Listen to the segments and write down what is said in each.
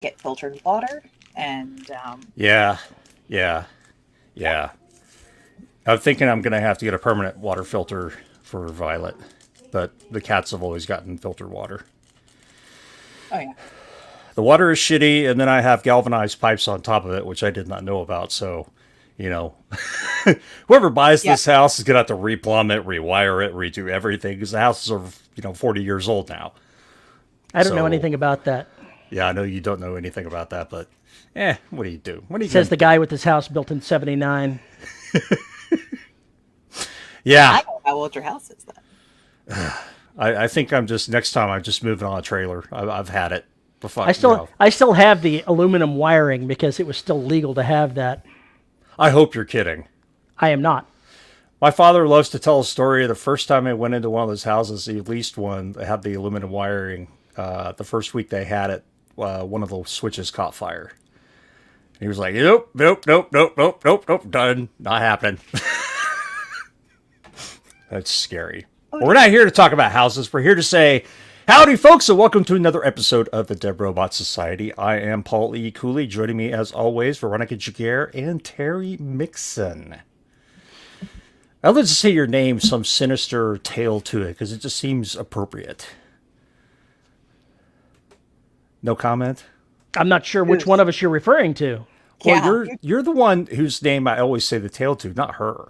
get filtered water, and Yeah, yeah, yeah. I'm thinking I'm going to have to get a permanent water filter for Violet, but the cats have always gotten filtered water. oh yeah, The water is shitty, and then I have galvanized pipes on top of it, which I did not know about. So, you know, whoever buys yeah. this house is going to have to replumb it, rewire it, redo everything because the houses are, 40 years old now. I don't know So, anything about that. yeah, I know you don't know anything about that, but what do you do? What are you Says going the to do? guy with his house built in '79. Yeah, I know how old your house is then. I think I'm just next time I'm just moving on a trailer. I've had it before. I still have the aluminum wiring because it was still legal to have that. I hope you're kidding. I am not. My father loves to tell a story. The first time I went into one of those houses, he leased one that had the aluminum wiring. The first week they had it, one of the switches caught fire. He was like, nope, nope, nope, nope, nope, nope, nope, done. Not happening. That's scary. But we're not here to talk about houses. We're here to say, howdy, folks, and welcome to another episode of the Dead Robot Society. I am Paul E. Cooley. Joining me, as always, Veronica Jaguar and Terry Mixon. I'd like to say your name, some sinister tale to it, because it just seems appropriate. No comment? I'm not sure which one of us you're referring to. Well, Yeah, you're the one whose name I always say the tale to, not her.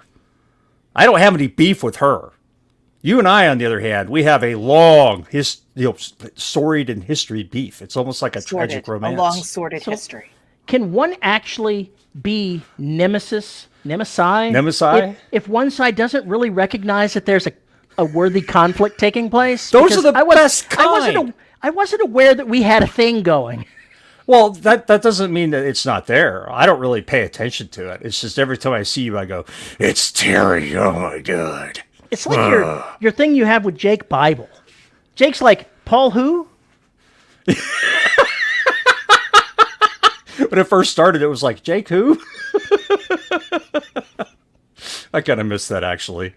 I don't have any beef with her. You and I, on the other hand, we have a long, storied and history beef. It's almost like a tragic romance. a long sordid history. Can one actually be nemesis, nemesi? Nemesi? If one side doesn't really recognize that there's a worthy conflict taking place? Those Because are the best kind. I wasn't aware that we had a thing going. Well, that doesn't mean that it's not there. I don't really pay attention to it. It's just every time I see you, I go, it's Terry. Oh, my God. It's like your thing you have with Jake Bible. Jake's like, Paul who? When it first started, it was like, Jake who? I kind of missed that, actually.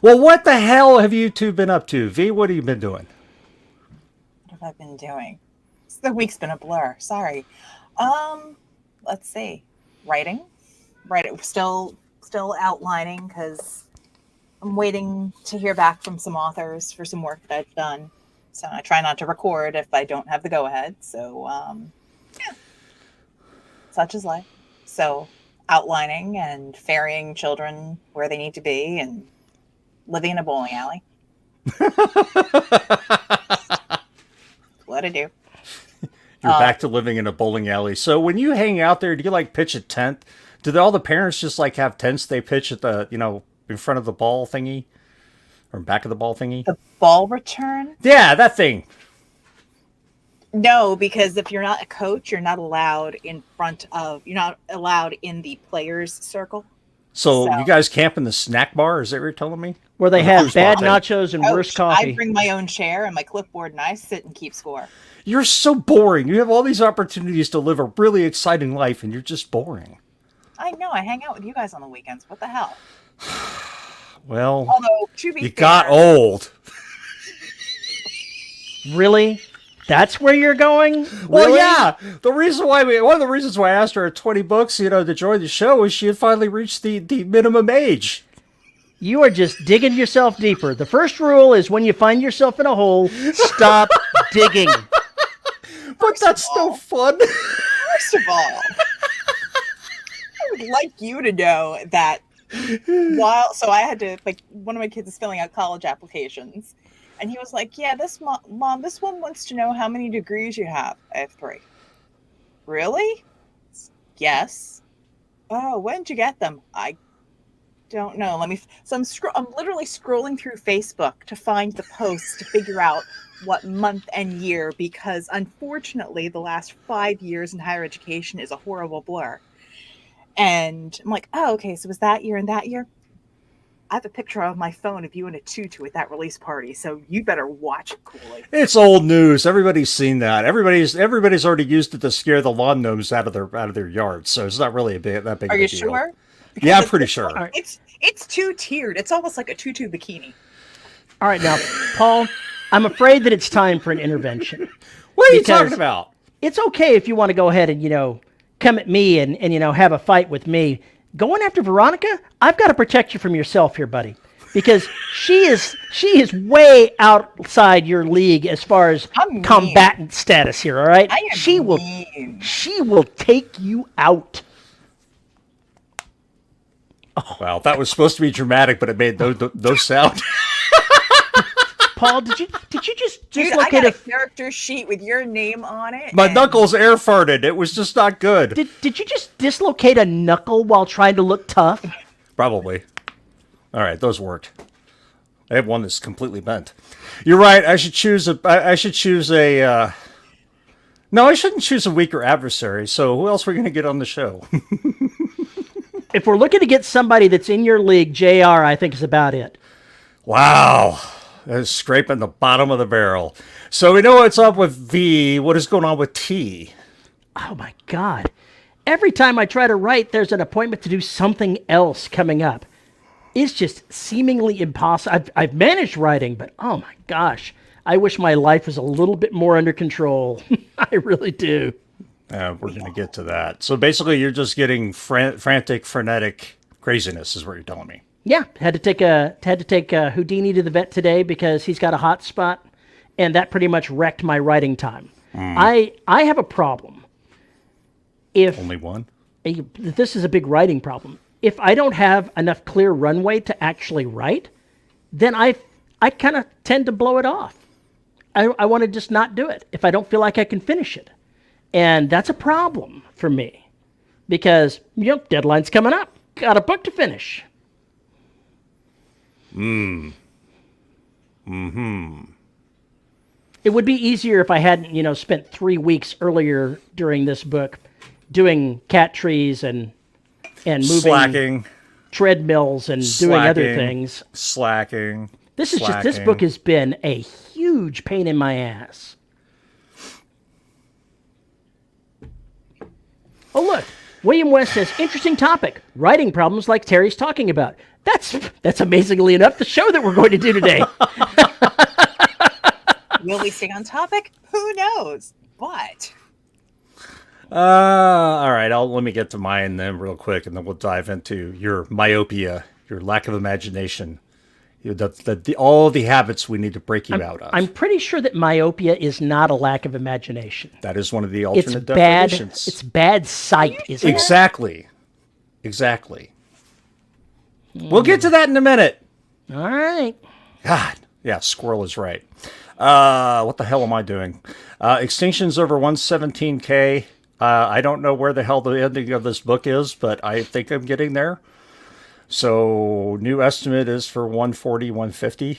Well, what the hell have you two been up to? V, what have you been doing? What have I been doing? The week's been a blur. Sorry. Let's see. Writing. Still outlining because I'm waiting to hear back from some authors for some work that I've done. So I try not to record if I don't have the go ahead. So yeah, such is life. So outlining and ferrying children where they need to be and living in a bowling alley. What I do. You're back to living in a bowling alley. So when you hang out there, do you like pitch a tent? Do all the parents just like have tents they pitch at the, in front of the ball thingy? Or back of the ball thingy? The ball return? Yeah, that thing. No, because if you're not a coach, you're not allowed in the players' circle. So you guys camp in the snack bar? Is that what you're telling me? Where they have bad thing. nachos and worse coffee. I bring my own chair and my clipboard and I sit and keep score. You're so boring. You have all these opportunities to live a really exciting life, and you're just boring. I know. I hang out with you guys on the weekends. What the hell? Well, although to be you fair, got old. Really? That's where you're going? Well, Really? yeah. One of the reasons why I asked her at 20 bucks, to join the show is she had finally reached the minimum age. You are just digging yourself deeper. The first rule is when you find yourself in a hole, stop digging. But that's no fun. First of all, I would like you to know that so I had to, one of my kids is filling out college applications. And he was like, yeah, this mom, this one wants to know how many degrees you have. I have 3. Really? Yes. Oh, when did you get them? I don't know. I'm literally scrolling through Facebook to find the post to figure out what month and year, because unfortunately the last 5 years in higher education is a horrible blur. And I'm like, oh, okay, so was that year and that year? I have a picture of my phone of you in a tutu at that release party, so you better watch it, Cooley. It's old news. Everybody's seen that. Everybody's already used it to scare the lawn gnomes out of their yards. So it's not really that big. Are of a you deal. sure? Because yeah, I'm pretty sure. It's 2-tiered. It's almost like a tutu bikini. All right, now, Paul, I'm afraid that it's time for an intervention. What are you talking about? it's okay if you want to go ahead and, come at me and have a fight with me. Going after Veronica, I've got to protect you from yourself here, buddy. Because she is way outside your league as far as combatant status here, all right? She will take you out. Oh. Wow, that was supposed to be dramatic, but it made no sound. Paul, did you just dislocate a character sheet with your name on it? My knuckles air farted. It was just not good. Did you just dislocate a knuckle while trying to look tough? Probably. All right, those worked. I have one that's completely bent. You're right. I should choose a. No, I shouldn't choose a weaker adversary. So who else are we going to get on the show? If we're looking to get somebody that's in your league, JR, I think is about it. Wow. That is scraping the bottom of the barrel. So we know what's up with V. What is going on with T? Oh, my God. Every time I try to write, there's an appointment to do something else coming up. It's just seemingly impossible. I've managed writing, but oh, my gosh. I wish my life was a little bit more under control. I really do. We're going to get to that. So basically, you're just getting frantic, frenetic craziness is what you're telling me. Yeah, had to take Houdini to the vet today because he's got a hot spot, and that pretty much wrecked my writing time. I have a problem. Only one? This is a big writing problem. If I don't have enough clear runway to actually write, then I kind of tend to blow it off. I want to just not do it if I don't feel like I can finish it. And that's a problem for me because, deadline's coming up. Got a book to finish. Mm-hmm. It would be easier if I hadn't, spent 3 weeks earlier during this book doing cat trees and moving treadmills and doing other things. This book has been a huge pain in my ass. Oh, look. William West says, interesting topic. Writing problems like Terry's talking about. That's amazingly enough the show that we're going to do today. Will we stay on topic? Who knows? But all right, let me get to mine then real quick, and then we'll dive into your myopia, your lack of imagination, all the habits we need to break you out of. I'm pretty sure that myopia is not a lack of imagination. That is one of the alternate definitions. It's bad sight, isn't it? Exactly. We'll get to that in a minute. All right. God, yeah, squirrel is right. What the hell am I doing? Extinctions over 117K. I don't know where the hell the ending of this book is, but I think I'm getting there. So new estimate is for 140, 150.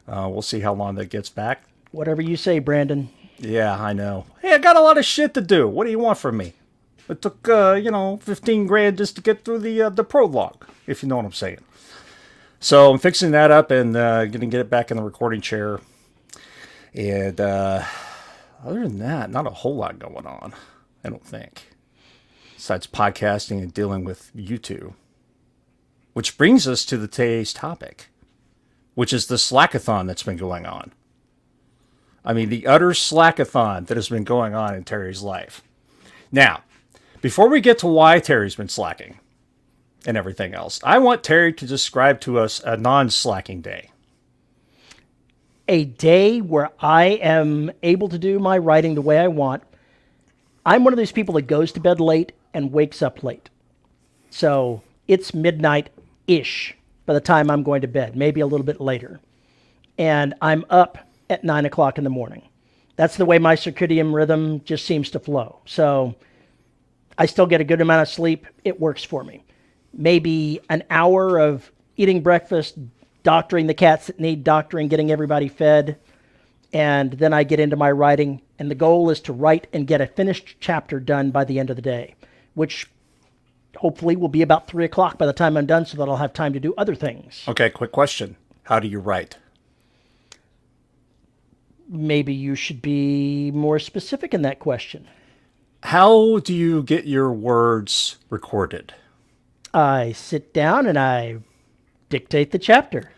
We'll see how long that gets back. Whatever you say, Brandon. Yeah, I know. Hey, I got a lot of shit to do. What do you want from me? It took, 15 grand just to get through the prologue, if you know what I'm saying. So I'm fixing that up and going to get it back in the recording chair. And other than that, not a whole lot going on, I don't think. Besides podcasting and dealing with you two. Which brings us to today's topic, which is the slackathon that's been going on. I mean, the utter slackathon that has been going on in Terry's life. Now, before we get to why Terry's been slacking and everything else, I want Terry to describe to us a non-slacking day. A day where I am able to do my writing the way I want. I'm one of those people that goes to bed late and wakes up late. So it's midnight-ish by the time I'm going to bed, maybe a little bit later. And I'm up at 9 o'clock in the morning. That's the way my circadian rhythm just seems to flow. So I still get a good amount of sleep. It works for me. Maybe an hour of eating breakfast, doctoring the cats that need doctoring, getting everybody fed. And then I get into my writing. And the goal is to write and get a finished chapter done by the end of the day, which hopefully will be about 3 o'clock by the time I'm done so that I'll have time to do other things. Okay, quick question. How do you write? Maybe you should be more specific in that question. How do you get your words recorded? I sit down and I dictate the chapter.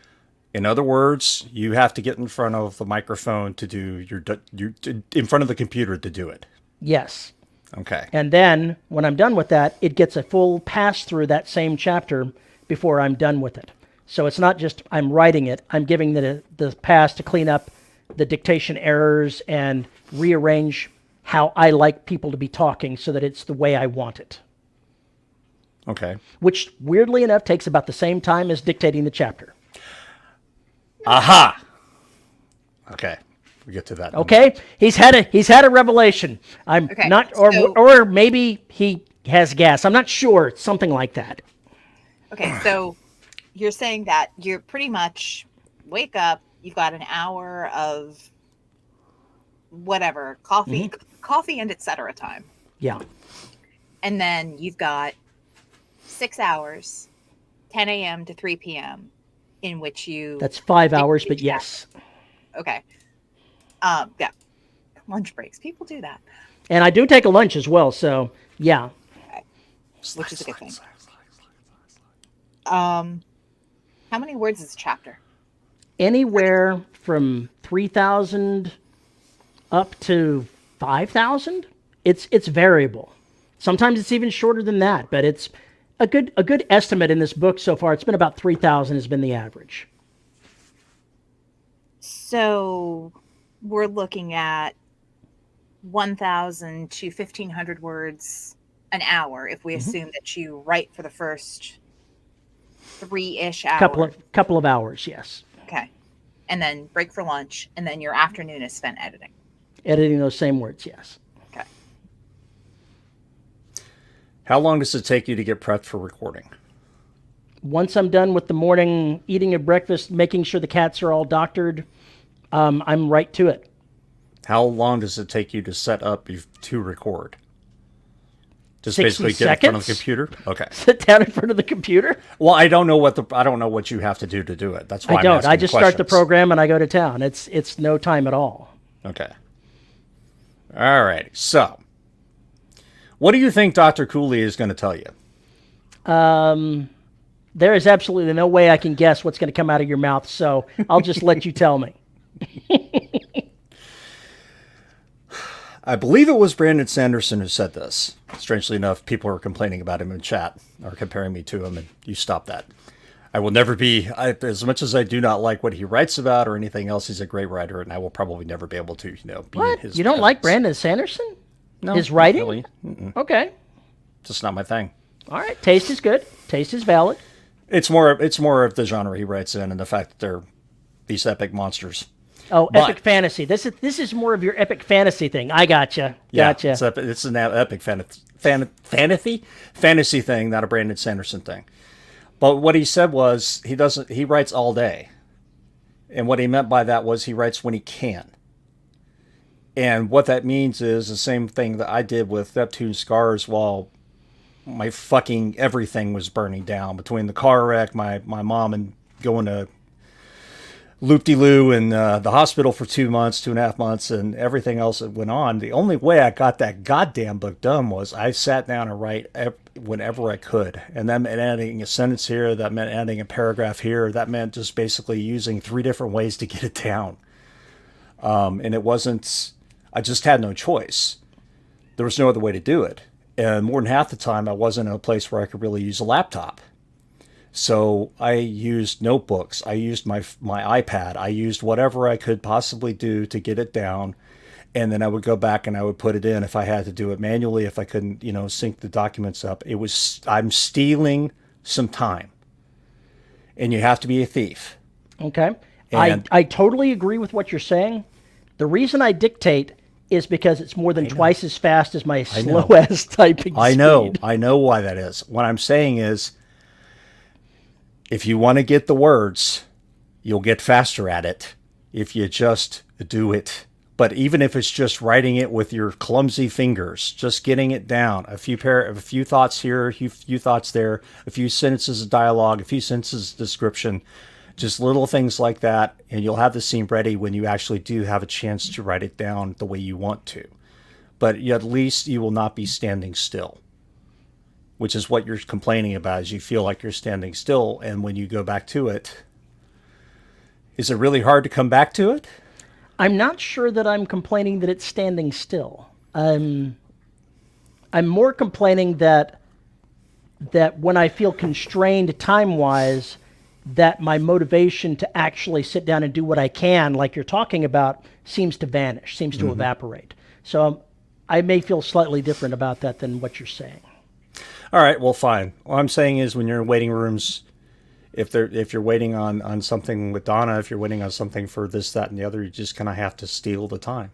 In other words, you have to get in front of the microphone to do your in front of the computer to do it. Yes. Okay. And then when I'm done with that, it gets a full pass through that same chapter before I'm done with it. So it's not just I'm writing it, I'm giving the pass to clean up the dictation errors and rearrange how I like people to be talking so that it's the way I want it. Okay. Which, weirdly enough, takes about the same time as dictating the chapter. Aha. Okay. We get to that. Okay? He's had a revelation. I'm Okay, not so- or maybe he has gas. I'm not sure. It's something like that. Okay, so you're saying that you're pretty much wake up, you've got an hour of whatever, coffee and etc. time. Yeah. And then you've got 6 hours, 10 a.m. to 3 p.m., in which you... That's 5 hours, but yes. Okay. Yeah. Lunch breaks. People do that. And I do take a lunch as well, so yeah. Which is a good thing. How many words is a chapter? Anywhere from 3,000 up to 5,000. It's variable. Sometimes it's even shorter than that, but it's a good estimate in this book so far. It's been about 3,000 has been the average. So we're looking at 1,000 to 1,500 words an hour if we assume that you write for the first 3-ish hours. Couple of hours, yes. Okay. And then break for lunch, and then your afternoon is spent editing. Editing those same words, yes. Okay. How long does it take you to get prepped for recording? Once I'm done with the morning eating of breakfast, making sure the cats are all doctored, I'm right to it. How long does it take you to set up to record? Just 60 basically get in front of the seconds? computer? Okay. Sit down in front of the computer. Well, I don't know what you have to do to do it. That's why I don't. asking I just start the questions. program and I go to town. It's no time at all. Okay. All right. So, what do you think Dr. Cooley is going to tell you? There is absolutely no way I can guess what's going to come out of your mouth, so I'll just let you tell me. I believe it was Brandon Sanderson who said this. Strangely enough, people are complaining about him in chat or comparing me to him, and you stop that. I will never be, as much as I do not like what he writes about or anything else, he's a great writer, and I will probably never be able to, be in What? his You don't like presence. Brandon Sanderson? No, His writing? not really. Mm-mm. Okay. Just not my thing. All right. Taste is good. Taste is valid. It's more of the genre he writes in and the fact that they're these epic monsters. Oh, But- epic fantasy. This is more of your epic fantasy thing. I gotcha. Gotcha. Yeah, it's an epic fantasy thing, not a Brandon Sanderson thing. But what he said was he writes all day. And what he meant by that was he writes when he can. And what that means is the same thing that I did with Neptune Scars while my fucking everything was burning down between the car wreck, my mom and going to loop-de-loo in the hospital for 2.5 months, and everything else that went on. The only way I got that goddamn book done was I sat down and write whenever I could. And that meant adding a sentence here, that meant adding a paragraph here, that meant just basically using 3 different ways to get it down. And it wasn't, I just had no choice. There was no other way to do it. And more than half the time, I wasn't in a place where I could really use a laptop. So I used notebooks. I used my iPad. I used whatever I could possibly do to get it down. And then I would go back and I would put it in if I had to do it manually, if I couldn't, sync the documents up. I'm stealing some time. And you have to be a thief. Okay. And- I totally agree with what you're saying. The reason I dictate is because it's more than twice as fast as my slow ass typing I know. speed. I know why that is. What I'm saying is, if you want to get the words, you'll get faster at it if you just do it. But even if it's just writing it with your clumsy fingers, just getting it down, a few thoughts here, a few thoughts there, a few sentences of dialogue, a few sentences of description, just little things like that, and you'll have the scene ready when you actually do have a chance to write it down the way you want to. But at least you will not be standing still, which is what you're complaining about, is you feel like you're standing still, and when you go back to it, Is it really hard to come back to it? I'm not sure that I'm complaining that it's standing still. I'm more complaining that when I feel constrained time-wise, that my motivation to actually sit down and do what I can, like you're talking about, seems to vanish, seems to evaporate. So I may feel slightly different about that than what you're saying. All right, well, fine. What I'm saying is when you're in waiting rooms, if you're waiting on something with Donna, if you're waiting on something for this, that, and the other, you just kind of have to steal the time.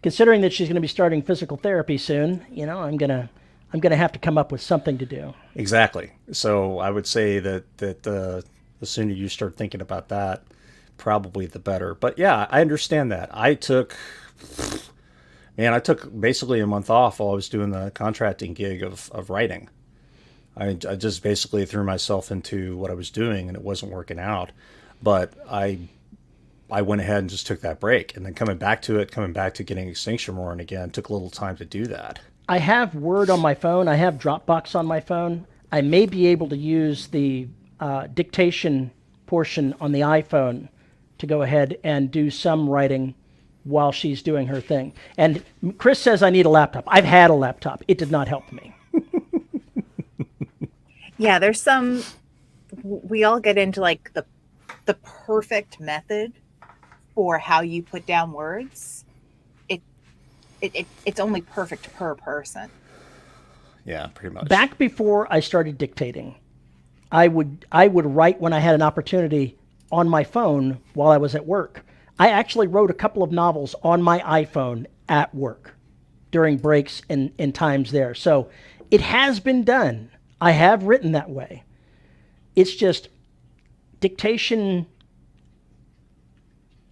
Considering that she's going to be starting physical therapy soon, I'm gonna have to come up with something to do. Exactly. So I would say that the sooner you start thinking about that, probably the better. But yeah, I understand that. I took basically a month off while I was doing the contracting gig of writing. I just basically threw myself into what I was doing, and it wasn't working out. But I went ahead and just took that break, and then coming back to getting Extinction Roaring again took a little time to do that. I have Word on my phone. I have Dropbox on my phone. I may be able to use the dictation portion on the iPhone to go ahead and do some writing while she's doing her thing. And Chris says I need a laptop. I've had a laptop. It did not help me. Yeah, we all get into like the perfect method for how you put down words. It's only perfect per person. Yeah, pretty much. Back before I started dictating, I would write when I had an opportunity on my phone while I was at work. I actually wrote a couple of novels on my iPhone at work during breaks and times there. So it has been done. I have written that way. It's just dictation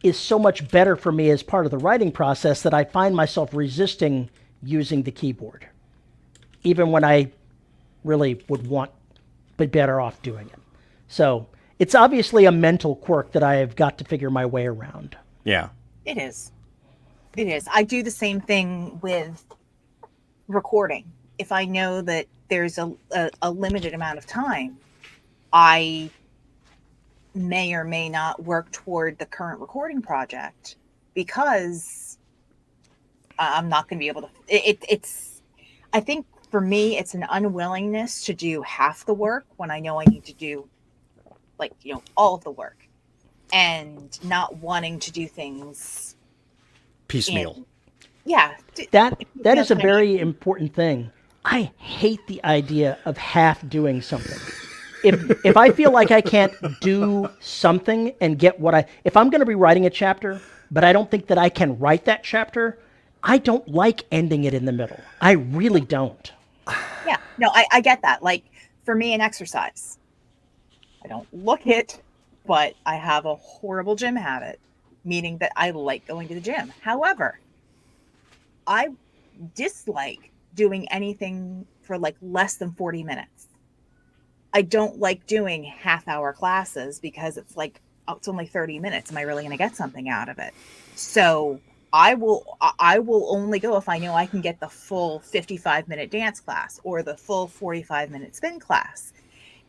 is so much better for me as part of the writing process that I find myself resisting using the keyboard, even when I really would be better off doing it. So it's obviously a mental quirk that I have got to figure my way around. Yeah. It is. I do the same thing with recording. If I know that there's a limited amount of time, I may or may not work toward the current recording project because I'm not going to be able to. I think for me, it's an unwillingness to do half the work when I know I need to do all of the work, and not wanting to do things piecemeal. That is a very important thing. I hate the idea of half doing something. If I feel like I can't do something and get if I'm going to be writing a chapter, but I don't think that I can write that chapter, I don't like ending it in the middle. I really don't. Yeah, no, I get that. Like for me, an exercise, I don't look it, but I have a horrible gym habit, meaning that I like going to the gym. However, I dislike doing anything for like less than 40 minutes. I don't like doing half-hour classes because it's like, oh, it's only 30 minutes. Am I really going to get something out of it? So I will only go if I know I can get the full 55-minute dance class or the full 45-minute spin class.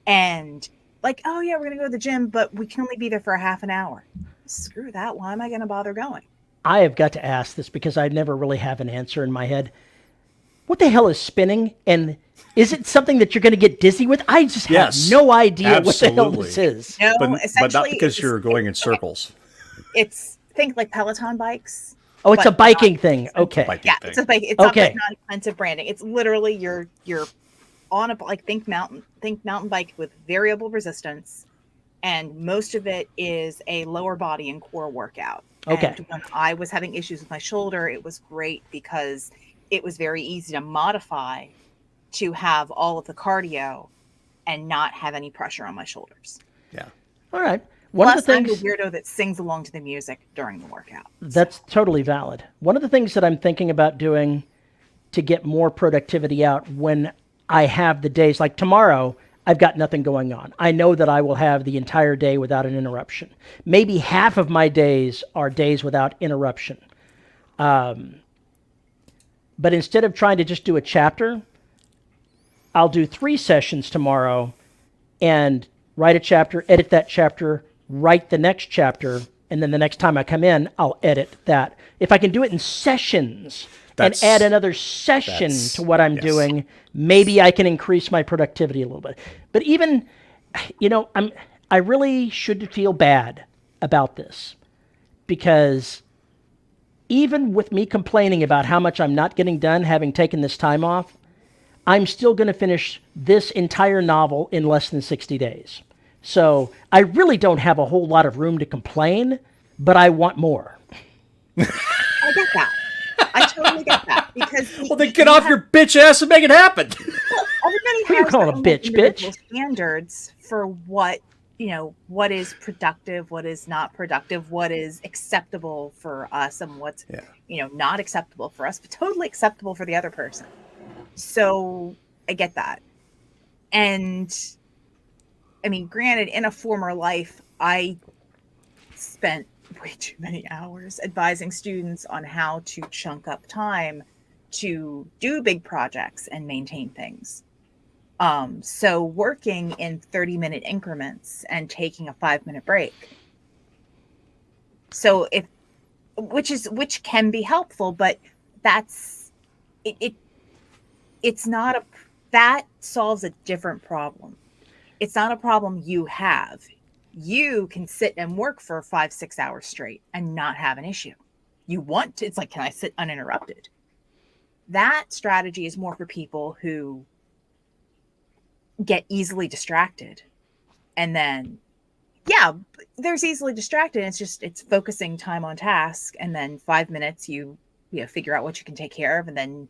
And like, oh yeah, we're going to go to the gym, but we can only be there for a half an hour. Screw that. Why am I going to bother going? I have got to ask this because I never really have an answer in my head. What the hell is spinning? And is it something that you're going to get dizzy with? I just have no idea what the hell this is. No, but not because you're going in circles. It's think like Peloton bikes. Oh, it's a biking thing. Okay. It's a bike. It's not expensive branding. It's literally you're on a like think mountain bike with variable resistance, and most of it is a lower body and core workout. Okay. And when I was having issues with my shoulder, it was great because it was very easy to modify to have all of the cardio and not have any pressure on my shoulders. Yeah. All right. Plus, I'm the weirdo that sings along to the music during the workout. That's totally valid. One of the things that I'm thinking about doing to get more productivity out when I have the days, like tomorrow, I've got nothing going on. I know that I will have the entire day without an interruption. Maybe half of my days are days without interruption. But instead of trying to just do a chapter, I'll do 3 sessions tomorrow and write a chapter, edit that chapter, write the next chapter, and then the next time I come in, I'll edit that. If I can do it in sessions and add another session to what I'm doing, maybe I can increase my productivity a little bit. But even, I really should feel bad about this, because even with me complaining about how much I'm not getting done having taken this time off, I'm still going to finish this entire novel in less than 60 days. So I really don't have a whole lot of room to complain, but I want more. I get that. I totally get that, because well, then get off your bitch ass and make it happen. Everybody Who you calling a bitch? Standards for what is productive, what is not productive, what is acceptable for us, and what's not acceptable for us, but totally acceptable for the other person. So I get that. And I mean, granted, in a former life, I spent way too many hours advising students on how to chunk up time to do big projects and maintain things. So working in 30-minute increments and taking a 5-minute break. So which can be helpful, but that's it. It's not that solves a different problem. It's not a problem you have. You can sit and work for 5-6 hours straight and not have an issue. You want to, it's like, can I sit uninterrupted? That strategy is more for people who get easily distracted. And then, there's easily distracted. It's focusing time on task. And then 5 minutes, you figure out what you can take care of. And then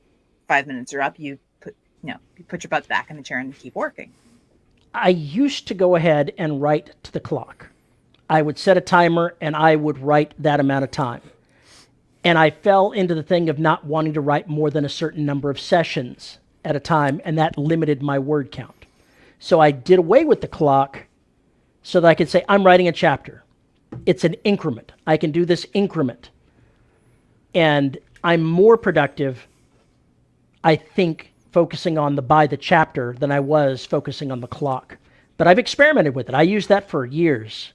5 minutes are up. You put your butt back in the chair and keep working. I used to go ahead and write to the clock. I would set a timer and I would write that amount of time. And I fell into the thing of not wanting to write more than a certain number of sessions at a time, and that limited my word count. So I did away with the clock so that I could say, I'm writing a chapter. It's an increment. I can do this increment. And I'm more productive, I think, focusing on by the chapter than I was focusing on the clock. But I've experimented with it. I used that for years.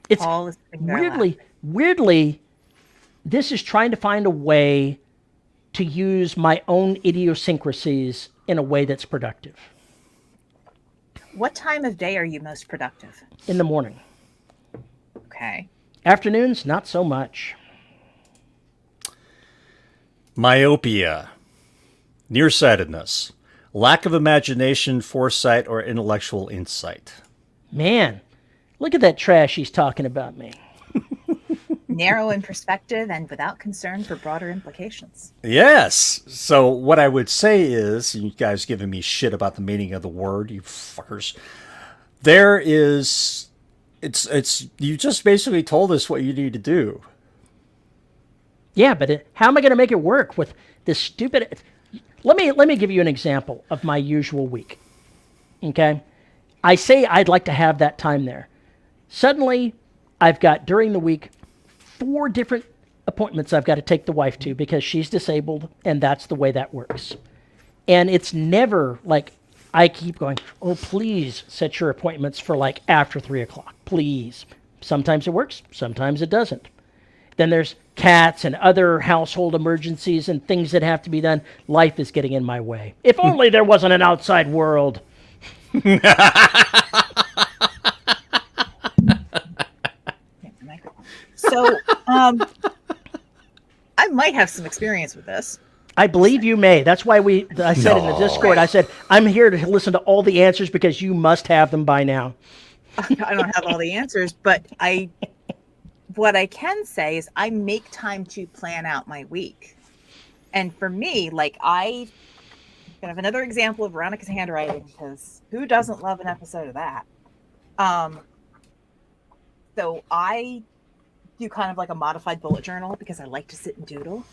It's weirdly, this is trying to find a way to use my own idiosyncrasies in a way that's productive. What time of day are you most productive? In the morning. Okay. Afternoons, not so much. Myopia, nearsightedness, lack of imagination, foresight, or intellectual insight. Man, look at that trash he's talking about me. Narrow in perspective and without concern for broader implications. Yes. So what I would say is, you guys giving me shit about the meaning of the word, you fuckers. You just basically told us what you need to do. Yeah, but how am I going to make it work with this stupid... Let me give you an example of my usual week. Okay? I say I'd like to have that time there. Suddenly, I've got, during the week, 4 different appointments I've got to take the wife to because she's disabled, and that's the way that works. And it's never like I keep going, oh, please set your appointments for like after 3 o'clock, please. Sometimes it works, sometimes it doesn't. Then there's cats and other household emergencies and things that have to be done. Life is getting in my way. If only there wasn't an outside world. So, I might have some experience with this. I believe you may. That's why I said in the Discord, I said, I'm here to listen to all the answers because you must have them by now. I don't have all the answers, but what I can say is I make time to plan out my week. And for me, like, I have another example of Veronica's handwriting, because who doesn't love an episode of that? So I do kind of like a modified bullet journal because I like to sit and doodle.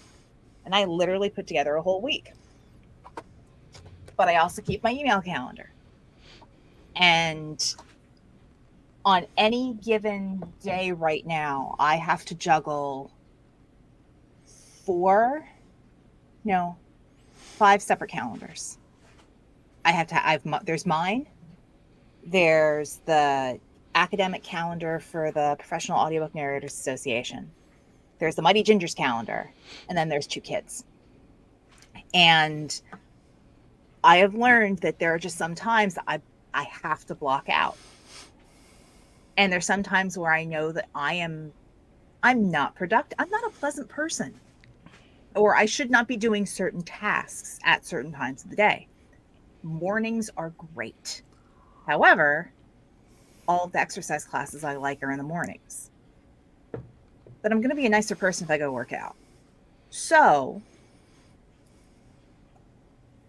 And I literally put together a whole week. But I also keep my email calendar. And on any given day right now, I have to juggle 5 separate calendars. There's mine, There's the academic calendar for the Professional Audiobook Narrators Association. There's the Mighty Gingers calendar, and then there's 2 kids. And I have learned that there are just some times that I have to block out. And there's some times where I know that I'm not productive. I'm not a pleasant person. Or I should not be doing certain tasks at certain times of the day. Mornings are great. However, all of the exercise classes I like are in the mornings. But I'm going to be a nicer person if I go work out. So,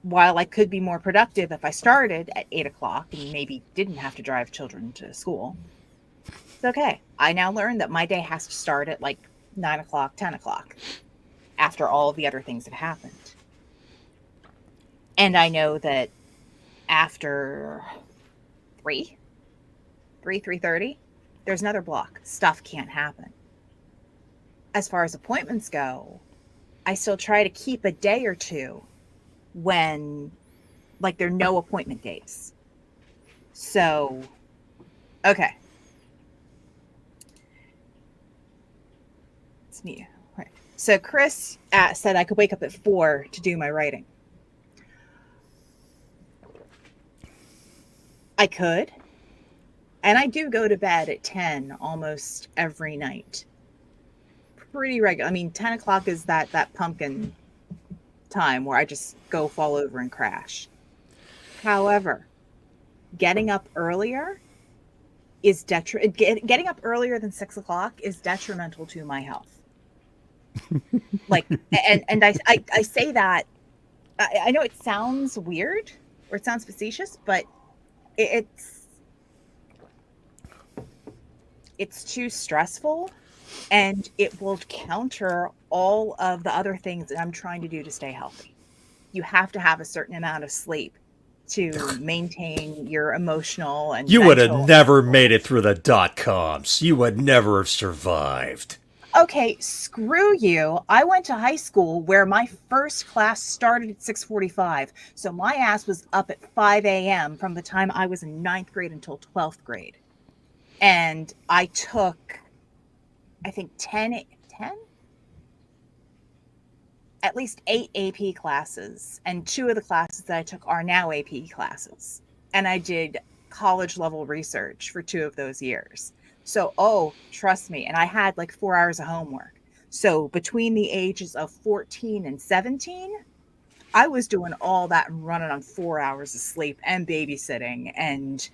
while I could be more productive if I started at 8 o'clock and maybe didn't have to drive children to school, it's okay. I now learn that my day has to start at like 9 o'clock, 10 o'clock, after all of the other things have happened. And I know that after 3:30, there's another block. Stuff can't happen. As far as appointments go, I still try to keep a day or two when, like, there are no appointment days. So, okay. It's me. Right. So Chris said I could wake up at 4 to do my writing. I could. And I do go to bed at 10 almost every night. Pretty regular. I mean, 10 o'clock is that pumpkin time where I just go fall over and crash. However, getting up earlier is getting up earlier than 6 o'clock is detrimental to my health. Like, and I say that, I know it sounds weird or it sounds facetious, but it's too stressful, and it will counter all of the other things that I'm trying to do to stay healthy. You have to have a certain amount of sleep to maintain your emotional and You would have mental. never made it through the .coms. You would never have survived. Okay, screw you. I went to high school where my first class started at 6:45. So my ass was up at 5 a.m. from the time I was in 9th grade until 12th grade. And I took, I think, 10? At least 8 AP classes. And 2 of the classes that I took are now AP classes. And I did college level research for 2 of those years. So, trust me. And I had like 4 hours of homework. So between the ages of 14 and 17, I was doing all that and running on 4 hours of sleep and babysitting and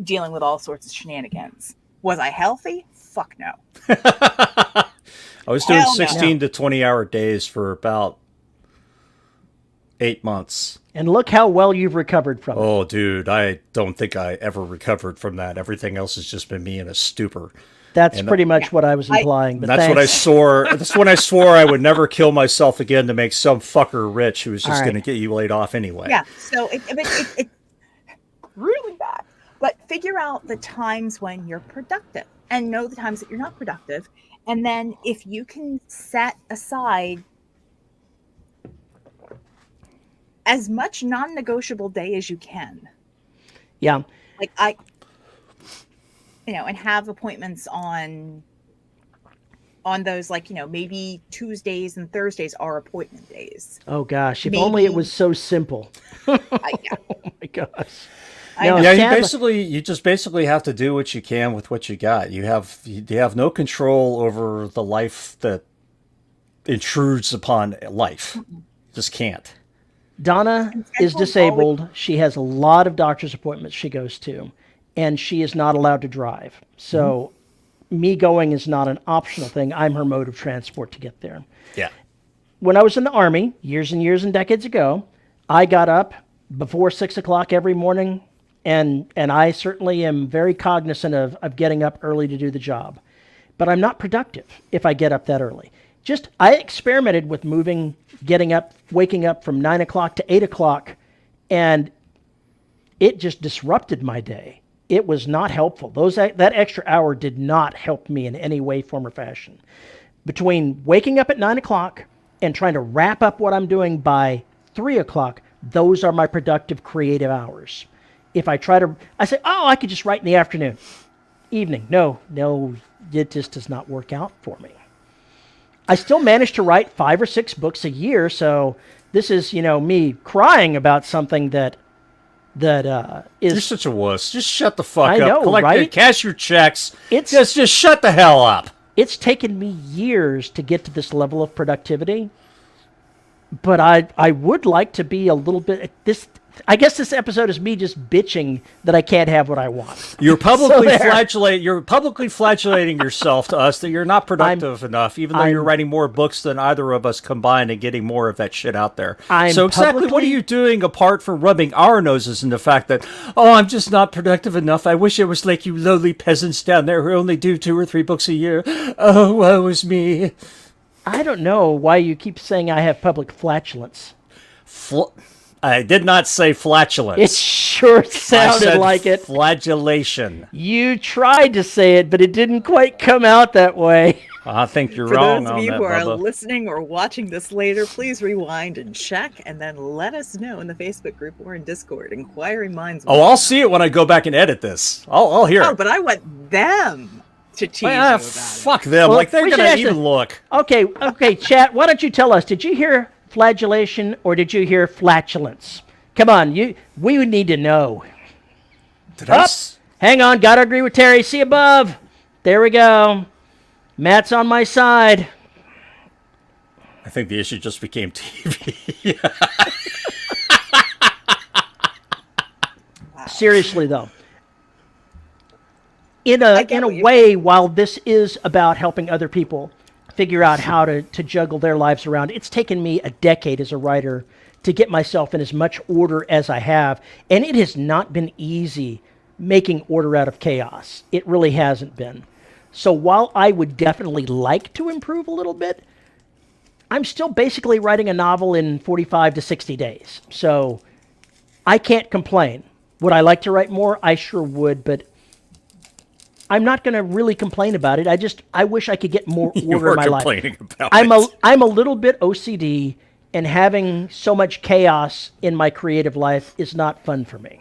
dealing with all sorts of shenanigans. Was I healthy? Fuck no. I was doing Hell no. 16 to 20-hour days for about 8 months. And look how well you've recovered from it. Oh, dude, I don't think I ever recovered from that. Everything else has just been me in a stupor. That's pretty much what I was implying. But That's what I swore. That's when I swore I would never kill myself again to make some fucker rich who was just going to get you laid off anyway. Yeah, so it's really bad. But figure out the times when you're productive and know the times that you're not productive. And then if you can set aside as much non-negotiable day as you can. Yeah. Like and have appointments on those, like, maybe Tuesdays and Thursdays are appointment days. Oh gosh, if only it was so simple. Yeah. Oh my gosh. Yeah, you just basically have to do what you can with what you got. You have no control over the life that intrudes upon life. You just can't. Donna is disabled. She has a lot of doctor's appointments she goes to, and she is not allowed to drive. So me going is not an optional thing. I'm her mode of transport to get there. Yeah. When I was in the Army, years and years and decades ago, I got up before 6 o'clock every morning, and I certainly am very cognizant of getting up early to do the job. But I'm not productive if I get up that early. I experimented with waking up from 9 o'clock to 8 o'clock, and it just disrupted my day. It was not helpful. That extra hour did not help me in any way, form, or fashion. Between waking up at 9 o'clock and trying to wrap up what I'm doing by 3 o'clock, those are my productive, creative hours. If I try to, I say, oh, I could just write in the afternoon, evening. No, it just does not work out for me. I still manage to write 5 or 6 books a year, so this is, me crying about something that is. You're such a wuss. Just shut the fuck I up. know, Collect right? Cash your checks. It's just shut the hell up. It's taken me years to get to this level of productivity, but I would like to be a little bit this. I guess this episode is me just bitching that I can't have what I want. You're publicly flagellating yourself to us that you're not productive enough, even though you're writing more books than either of us combined and getting more of that shit out there. So exactly what are you doing apart from rubbing our noses in the fact that, oh, I'm just not productive enough. I wish I was like you lowly peasants down there who only do 2 or 3 books a year. Oh, woe is me. I don't know why you keep saying I have public flatulence. I did not say flatulence. It sure sounded like it. Flagellation. You tried to say it, but it didn't quite come out that way. I think you're wrong on that, For those of you who are Bubba. listening or watching this later, please rewind and check, and then let us know in the Facebook group or in Discord. Inquiring Minds. Oh, I'll see it when I go back and edit this. I'll hear it. Oh, but I want them to tease you about fuck it. them. Well, like they're we gonna should even look. Okay, chat. Why don't you tell us? Did you hear flagellation or did you hear flatulence? Come on, we would need to know. Hang on, gotta agree with Terry. See above. There we go. Matt's on my side. I think the issue just became TV. Seriously though. In a way, while this is about helping other people figure out how to juggle their lives around, it's taken me a decade as a writer to get myself in as much order as I have. And it has not been easy making order out of chaos. It really hasn't been. So while I would definitely like to improve a little bit, I'm still basically writing a novel in 45 to 60 days. So I can't complain. Would I like to write more? I sure would, but I'm not going to really complain about it. I wish I could get more order in my life. I'm a little bit OCD, and having so much chaos in my creative life is not fun for me.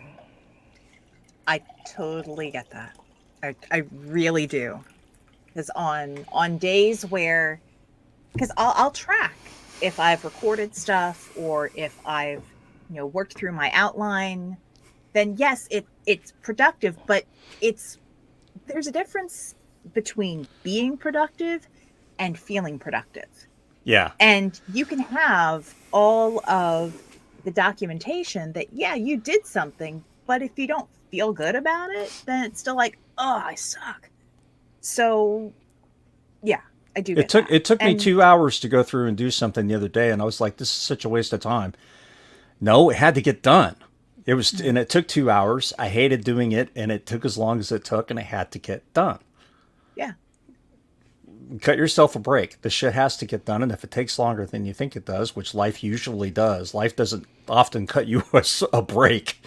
I totally get that. I really do. Because on days where, because I'll track if I've recorded stuff or if I've worked through my outline, then yes, it's productive, but there's a difference between being productive and feeling productive. Yeah. And you can have all of the documentation that, yeah, you did something, but if you don't feel good about it, then it's still like, oh, I suck. So, yeah, I do get that. It took me 2 hours to go through and do something the other day, and I was like, this is such a waste of time. No, it had to get done. It was, and it took 2 hours. I hated doing it, and it took as long as it took, and it had to get done. Yeah. Cut yourself a break. The shit has to get done, and if it takes longer than you think it does, which life usually does, life doesn't often cut you a break.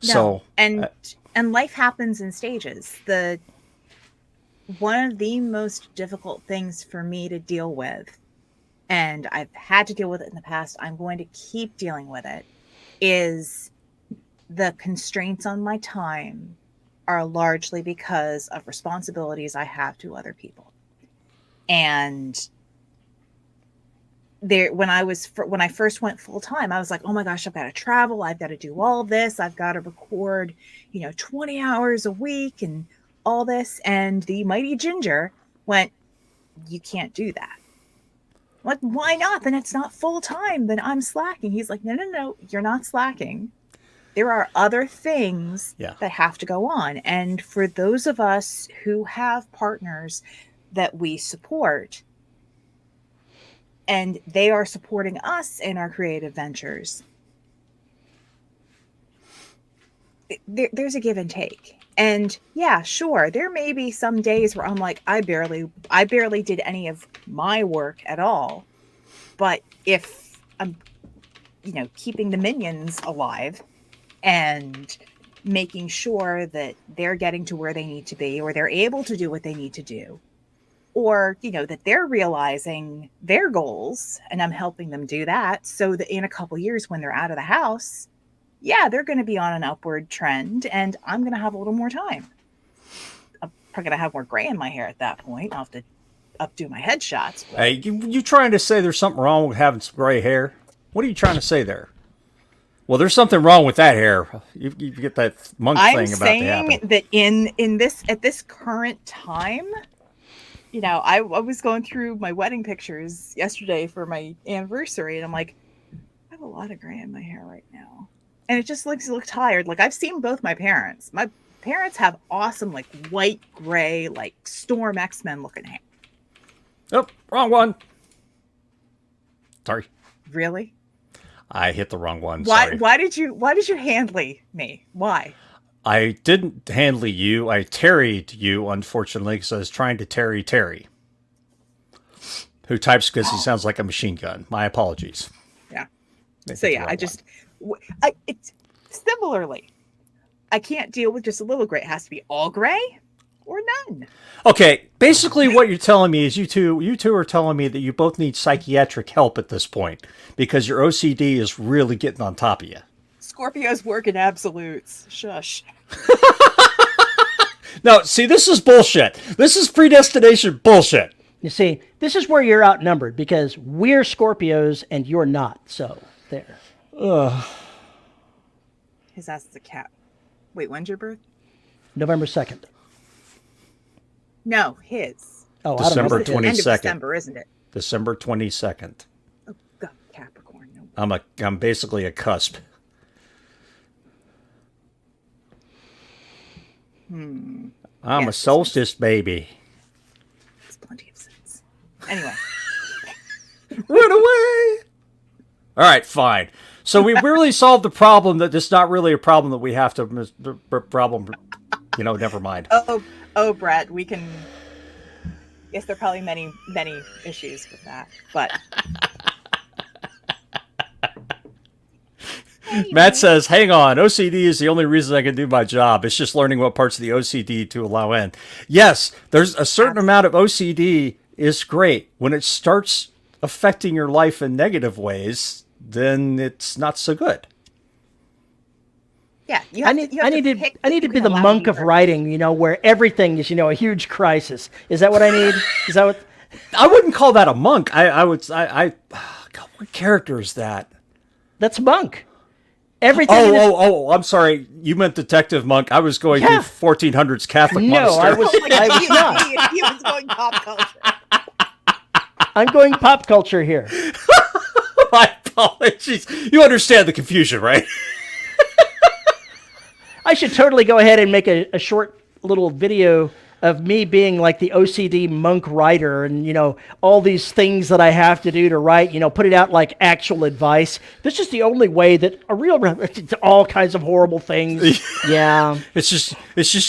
No. So, and life happens in stages. One of the most difficult things for me to deal with, and I've had to deal with it in the past, I'm going to keep dealing with it, is the constraints on my time are largely because of responsibilities I have to other people. And when I first went full time, I was like, oh my gosh, I've got to travel. I've got to do all this. I've got to record, 20 hours a week and all this. And the mighty Ginger went, you can't do that. Like, why not? Then it's not full time. Then I'm slacking. He's like, no, you're not slacking. There are other things that have to go on. And for those of us who have partners that we support, and they are supporting us in our creative ventures, there's a give and take. And yeah, sure, there may be some days where I'm like, I barely did any of my work at all. But if I'm, keeping the minions alive and making sure that they're getting to where they need to be, or they're able to do what they need to do, or, that they're realizing their goals and I'm helping them do that, so that in a couple years when they're out of the house, yeah, they're going to be on an upward trend, and I'm going to have a little more time. I'm probably going to have more gray in my hair at that point. I'll have to updo my headshots. But... Hey, you trying to say there's something wrong with having some gray hair? What are you trying to say there? Well, there's something wrong with that hair. You get that monk thing about to happen. I'm saying that in this at this current time, you know, I was going through my wedding pictures yesterday for my anniversary, and I'm like, I have a lot of gray in my hair right now, and it just look tired. Like I've seen both my parents. My parents have awesome like white gray like Storm X-Men looking hair. Oh, wrong one. Sorry. Really? I hit the wrong one. Why? Sorry. Why did you handle me? Why? I didn't handle you. I tarried you, unfortunately, because I was trying to Terry, who types because he sounds like a machine gun. My apologies. Yeah. So yeah, it's similarly. I can't deal with just a little gray. It has to be all gray or none. Okay, basically what you're telling me is you two are telling me that you both need psychiatric help at this point because your OCD is really getting on top of you. Scorpios work in absolutes. Shush. No, see, this is bullshit. This is predestination bullshit. You see, this is where you're outnumbered because we're Scorpios and you're not. So there. His ass is a cat. Wait, when's your birth? November 2nd. No, his. Oh, December I don't know. End of 22nd. December, isn't it? December 22nd. Oh God, Capricorn. No. I'm basically a cusp. I'm a solstice baby. Makes plenty of sense. Anyway. Run away! All right, fine. So we really solved the problem that it's not really a problem that we have to problem. You know, never mind. Oh, Brett, we can. Yes, there are probably many issues with that, but. Matt says, hang on, OCD is the only reason I can do my job. It's just learning what parts of the OCD to allow in. Yes, there's a certain amount of OCD is great. When it starts affecting your life in negative ways, then it's not so good. Yeah, I need to be the monk of writing, you know, where everything is, you know, a huge crisis. Is that what I need? Is that what? I wouldn't call that a monk. God, what character is that? That's monk. Everything. I'm sorry. You meant detective monk. I was going through 1400s Catholic monastery. I was not. He was going pop culture. I'm going pop culture here. My apologies. You understand the confusion, right? I should totally go ahead and make a short little video of me being like the OCD monk writer and, you know, all these things that I have to do to write, you know, put it out like actual advice. This is the only way that all kinds of horrible things. Yeah. It's just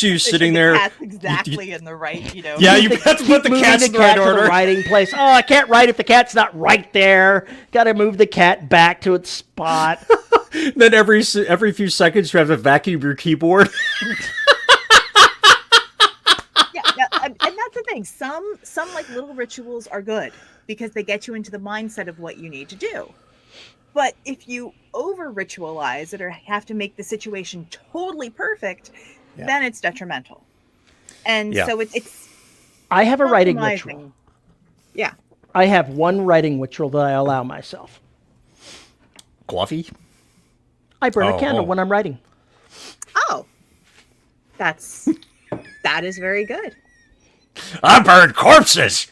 you sitting there. The cat's exactly in the right, you know. Yeah, you have to put the cat's in the right order. To the writing place. Oh, I can't write if the cat's not right there. Got to move the cat back to its spot. Then every few seconds you have to vacuum your keyboard. And that's the thing. Some like little rituals are good because they get you into the mindset of what you need to do. But if you over ritualize it or have to make the situation totally perfect, then it's detrimental. And so it's. I have a writing ritual. Yeah. I have one writing ritual that I allow myself. Coffee? I burn a candle when I'm writing. Oh, that is very good. I burn corpses.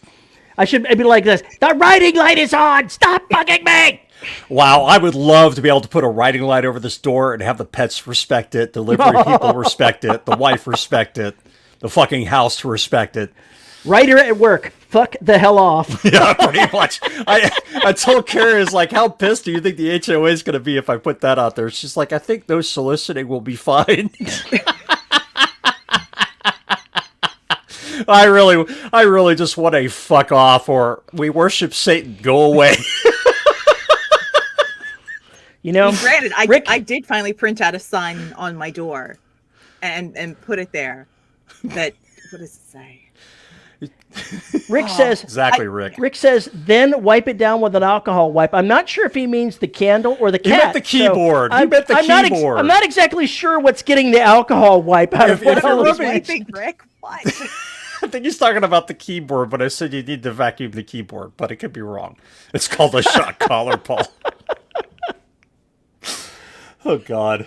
I should be like this. The writing light is on. Stop bugging me. Wow, I would love to be able to put a writing light over this door and have the pets respect it, delivery people respect it, the wife respect it, the fucking house to respect it. Writer at work. Fuck the hell off. Yeah, pretty much. I told Kara, is like, how pissed do you think the HOA is going to be if I put that out there? She's like, I think no soliciting will be fine. I really just want a fuck off or we worship Satan, go away. You know, granted, I did finally print out a sign on my door and put it there. That, what does it say? Rick says Exactly, Rick. Rick says, then wipe it down with an alcohol wipe. I'm not sure if he means the candle or the cat. He meant the keyboard. So He meant the keyboard. I'm not exactly sure what's getting the alcohol wipe out of what all Who's these wiping, Rick? What? I think he's talking about the keyboard, but I said you need to vacuum the keyboard, but it could be wrong. It's called a shock collar, Paul. Oh, God.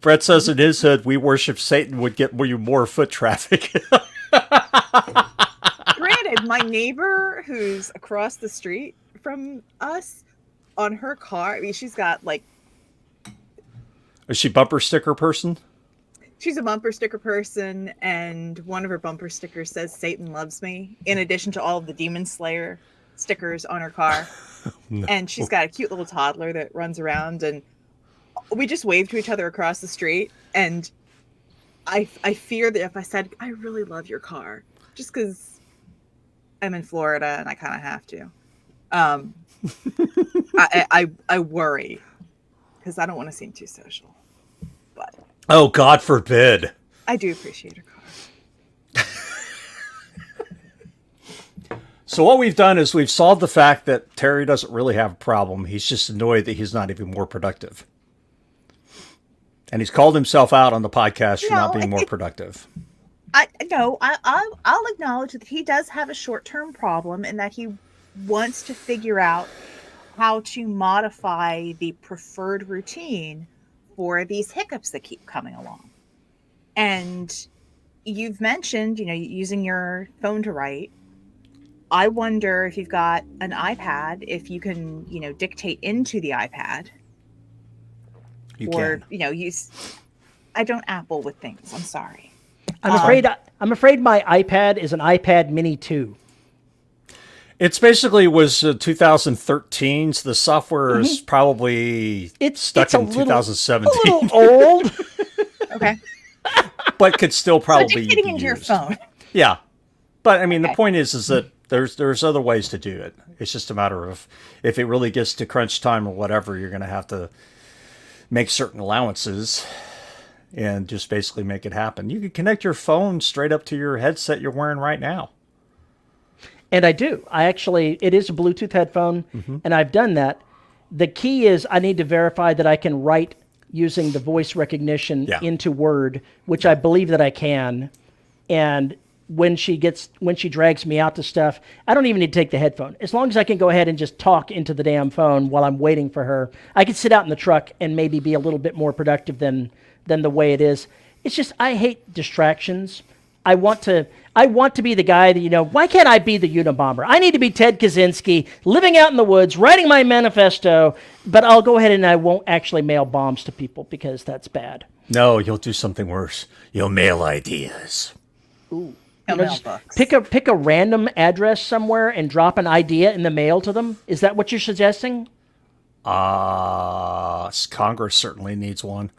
Brett says in his hood, we worship Satan would get you more foot traffic. Granted, my neighbor who's across the street from us, on her car, I mean, she's got like... Is she bumper sticker person? She's a bumper sticker person, and one of her bumper stickers says Satan loves me, in addition to all of the Demon Slayer stickers on her car. No. And she's got a cute little toddler that runs around, and we just wave to each other across the street. And I fear that if I said, I really love your car, just because I'm in Florida and I kind of have to, I worry, because I don't want to seem too social. But Oh, God forbid. I do appreciate her car. So what we've done is we've solved the fact that Terry doesn't really have a problem. He's just annoyed that he's not even more productive. And he's called himself out on the podcast for not being more productive. I'll acknowledge that he does have a short-term problem, and that he wants to figure out how to modify the preferred routine for these hiccups that keep coming along. And you've mentioned, using your phone to write. I wonder if you've got an iPad, if you can, dictate into the iPad. You can. Use. I don't Apple with things. I'm sorry. I'm afraid my iPad is an iPad Mini 2. It's basically was 2013, so the software is probably stuck in 2017. A little old. Okay. But could still probably So dictating be into your used. phone. Yeah. But I mean, Okay. the point is that there's other ways to do it. It's just a matter of if it really gets to crunch time or whatever, you're going to have to make certain allowances and just basically make it happen. You can connect your phone straight up to your headset you're wearing right now. And I do. It is a Bluetooth headphone, and I've done that. The key is I need to verify that I can write using the voice recognition into Word, which I believe that I can. And when she drags me out to stuff, I don't even need to take the headphone. As long as I can go ahead and just talk into the damn phone while I'm waiting for her, I can sit out in the truck and maybe be a little bit more productive than the way it is. It's just, I hate distractions. I want to be the guy that, why can't I be the Unabomber? I need to be Ted Kaczynski, living out in the woods, writing my manifesto, but I'll go ahead and I won't actually mail bombs to people because that's bad. No, you'll do something worse. You'll mail ideas. Ooh. Mail Just books. pick a random address somewhere and drop an idea in the mail to them. Is that what you're suggesting? Congress certainly needs one.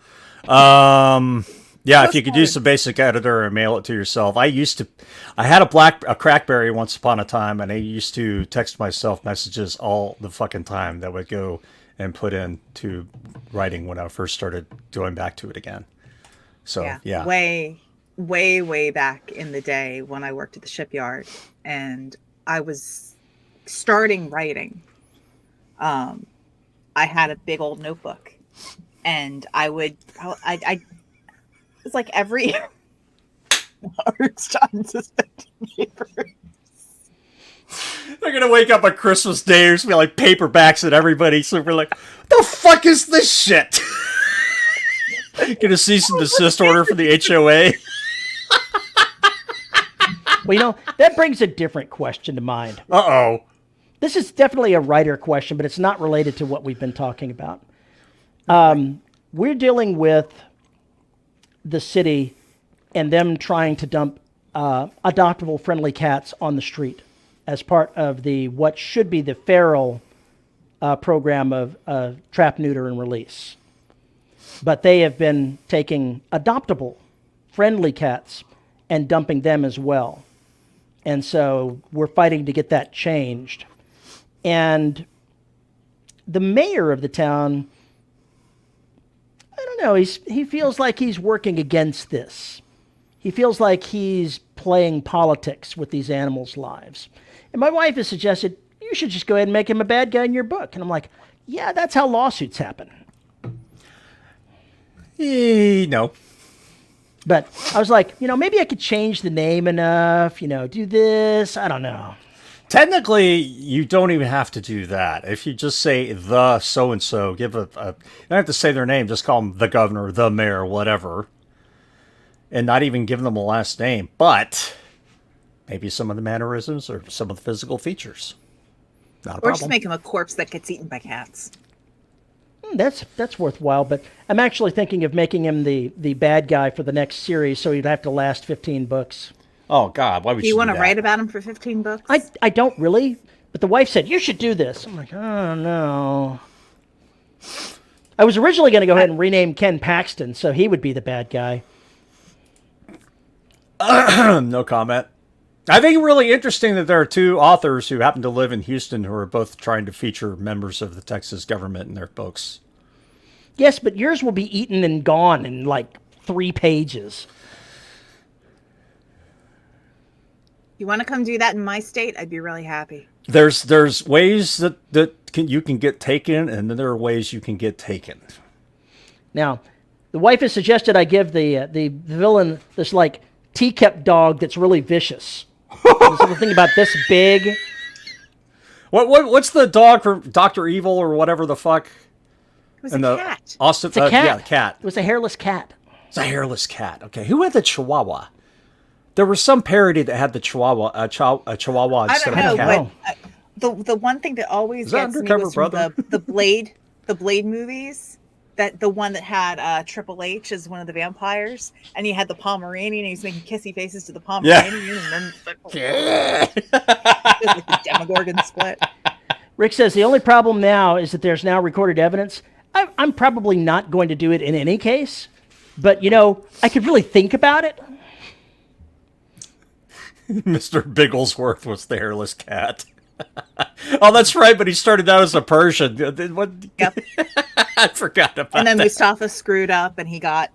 Yeah, if you could use the basic editor and mail it to yourself. I had a Crackberry once upon a time, and I used to text myself messages all the fucking time that would go and put into writing when I first started going back to it again. So, yeah. Way back in the day when I worked at the shipyard and I was starting writing. I had a big old notebook, and it's like every large time suspended papers. They're going to wake up on Christmas Day. There's going to be like paperbacks and everybody. So we're like, what the fuck is this shit? Get a cease and desist order from the HOA. Well, that brings a different question to mind. Uh-oh. This is definitely a writer question, but it's not related to what we've been talking about. We're dealing with the city and them trying to dump adoptable friendly cats on the street as part of what should be the feral program of trap, neuter, and release. But they have been taking adoptable friendly cats and dumping them as well. And so we're fighting to get that changed. And the mayor of the town, don't know. He feels like he's working against this. He feels like he's playing politics with these animals' lives. And my wife has suggested, you should just go ahead and make him a bad guy in your book. And I'm like, yeah, that's how lawsuits happen. No. But I was like, maybe I could change the name enough, do this. I don't know. Technically, you don't even have to do that. If you just say the so-and-so, give you don't have to say their name, just call them the governor, the mayor, whatever. And not even give them a last name. But maybe some of the mannerisms or some of the physical features. Not a Or problem. just make him a corpse that gets eaten by cats. That's worthwhile, but I'm actually thinking of making him the bad guy for the next series, so he'd have to last 15 books. Oh, God, why would Do you you want to that? write about him for 15 books? I don't really, but the wife said, you should do this. I'm like, oh, no. I was originally going to go ahead and rename Ken Paxton, so he would be the bad guy. No comment. I think really interesting that there are two authors who happen to live in Houston who are both trying to feature members of the Texas government in their books. Yes, but yours will be eaten and gone in like 3 pages. You want to come do that in my state? I'd be really happy. There's ways that you can get taken, and then there are ways you can get taken. Now, the wife has suggested I give the villain this like teacup dog that's really vicious. This little thing about this big. What's the dog from Dr. Evil or whatever the fuck? It was a cat. Austin, It's a cat. yeah, the cat. It was a hairless cat. It's a hairless cat. Okay, who had the Chihuahua? There was some parody that had the Chihuahua, a Chihuahua I instead don't of a know, cat. but the one thing that always Is that gets me Undercover was from Brother? the Blade movies. That the one that had Triple H as one of the vampires, and he had the Pomeranian, and he's making kissy faces to the Pomeranian, and then it's like the Demogorgon split. Rick says the only problem now is that there's now recorded evidence. I'm probably not going to do it in any case, but I could really think about it. Mr. Bigglesworth was the hairless cat. Oh, that's right, but he started out as a Persian. What? Yep. I forgot about And then that. Mustafa screwed up, and he got.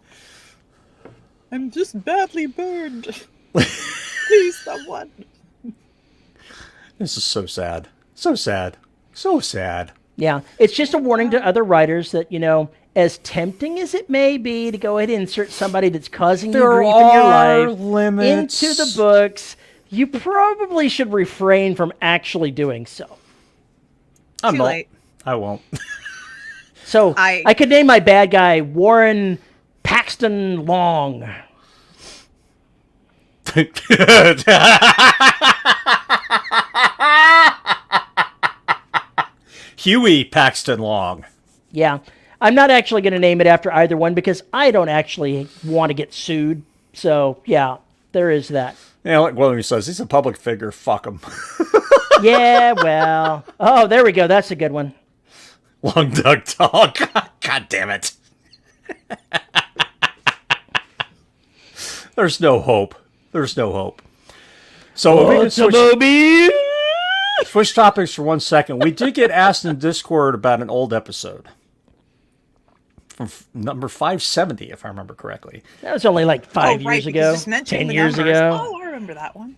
I'm just badly burned. Please, someone. This is so sad. So sad. So sad. Yeah, it's just a warning to other writers that, as tempting as it may be to go ahead and insert somebody that's causing you There grief in your are life limits. into the books, you probably should refrain from actually doing so. I'm Too not. late. I won't. So I- I could name my bad guy Warren Paxton Long. Huey Paxton Long. Yeah, I'm not actually going to name it after either one because I don't actually want to get sued. So, yeah, there is that. Yeah, like William says, he's a public figure. Fuck him. Yeah, well. Oh, there we go. That's a good one. Long Duck Dog. God damn it. There's no hope. There's no hope. So we can switch topics for 1 second. We did get asked in Discord about an old episode from number 570, if I remember correctly. That was only like 5 right, years because ago, you just mentioned 10 the years numbers. ago. Oh, I remember that one.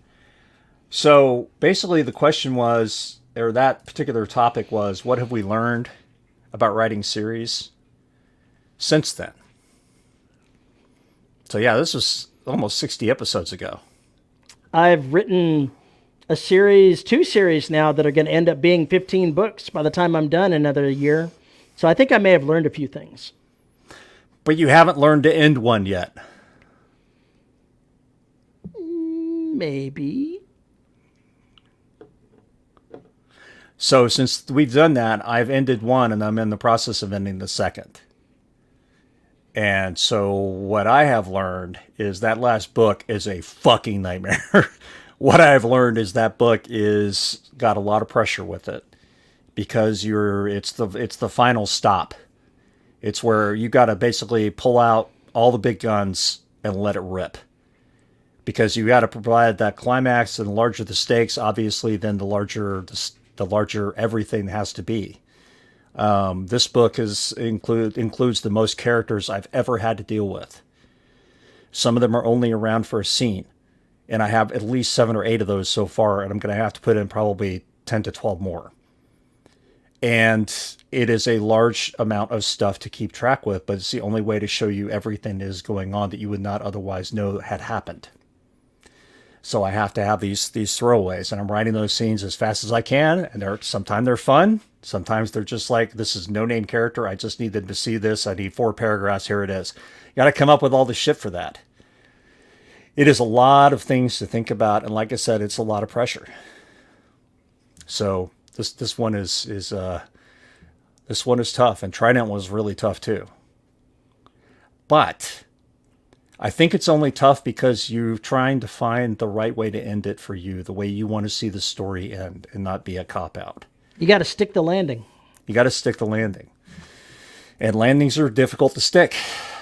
So basically the question was, or that particular topic was, what have we learned about writing series since then? So yeah, this was almost 60 episodes ago. I've written a series, 2 series now that are going to end up being 15 books by the time I'm done another year. So I think I may have learned a few things. But you haven't learned to end one yet. Maybe. So since we've done that, I've ended one and I'm in the process of ending the second. And so what I have learned is that last book is a fucking nightmare. What I've learned is that book is got a lot of pressure with it because it's the final stop. It's where you got to basically pull out all the big guns and let it rip. Because you got to provide that climax, and the larger the stakes, obviously, then the larger everything has to be. This book includes the most characters I've ever had to deal with. Some of them are only around for a scene, and I have at least 7 or 8 of those so far, and I'm going to have to put in probably 10 to 12 more. And it is a large amount of stuff to keep track with, but it's the only way to show you everything that is going on that you would not otherwise know had happened. So I have to have these throwaways, and I'm writing those scenes as fast as I can, and sometimes they're fun. Sometimes they're just like, this is no-name character. I just need them to see this. I need 4 paragraphs. Here it is. You got to come up with all the shit for that. It is a lot of things to think about, and like I said, it's a lot of pressure. So this one is tough, and Trident was really tough too. But I think it's only tough because you're trying to find the right way to end it for you, the way you want to see the story end, and not be a cop-out. You got to stick the landing. You got to stick the landing. And landings are difficult to stick.